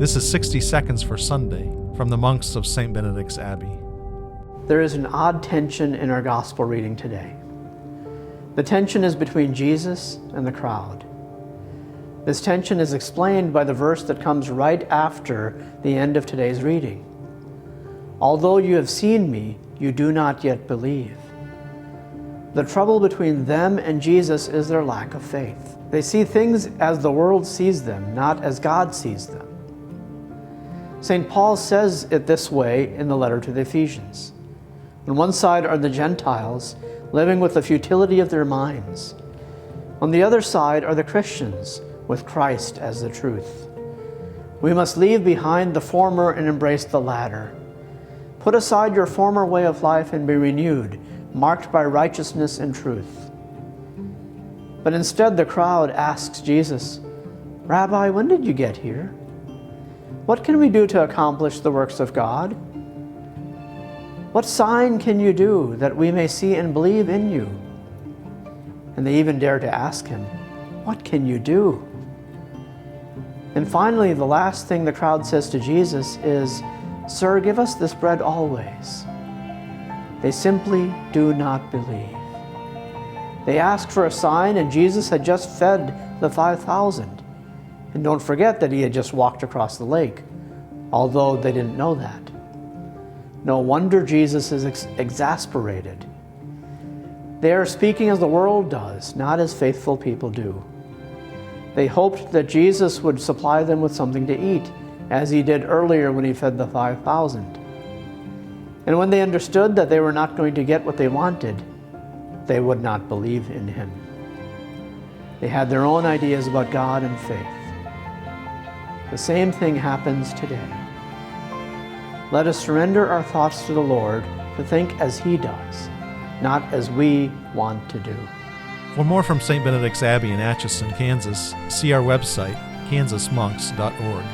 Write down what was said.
This is 60 Seconds for Sunday from the monks of St. Benedict's Abbey. There is an odd tension in our gospel reading today. The tension is between Jesus and the crowd. This tension is explained by the verse that comes right after the end of today's reading. Although you have seen me, you do not yet believe. The trouble between them and Jesus is their lack of faith. They see things as the world sees them, not as God sees them. St. Paul says it this way in the letter to the Ephesians. On one side are the Gentiles, living with the futility of their minds. On the other side are the Christians, with Christ as the truth. We must leave behind the former and embrace the latter. Put aside your former way of life and be renewed, marked by righteousness and truth. But instead the crowd asks Jesus, "Rabbi, when did you get here? What can we do to accomplish the works of God? What sign can you do that we may see and believe in you?" And they even dare to ask him, "What can you do?" And finally, the last thing the crowd says to Jesus is, "Sir, give us this bread always." They simply do not believe. They ask for a sign, and Jesus had just fed the 5,000. And don't forget that he had just walked across the lake, although they didn't know that. No wonder Jesus is exasperated. They are speaking as the world does, not as faithful people do. They hoped that Jesus would supply them with something to eat, as he did earlier when he fed the 5,000. And when they understood that they were not going to get what they wanted, they would not believe in him. They had their own ideas about God and faith. The same thing happens today. Let us surrender our thoughts to the Lord to think as he does, not as we want to do. For more from St. Benedict's Abbey in Atchison, Kansas, see our website, kansasmonks.org.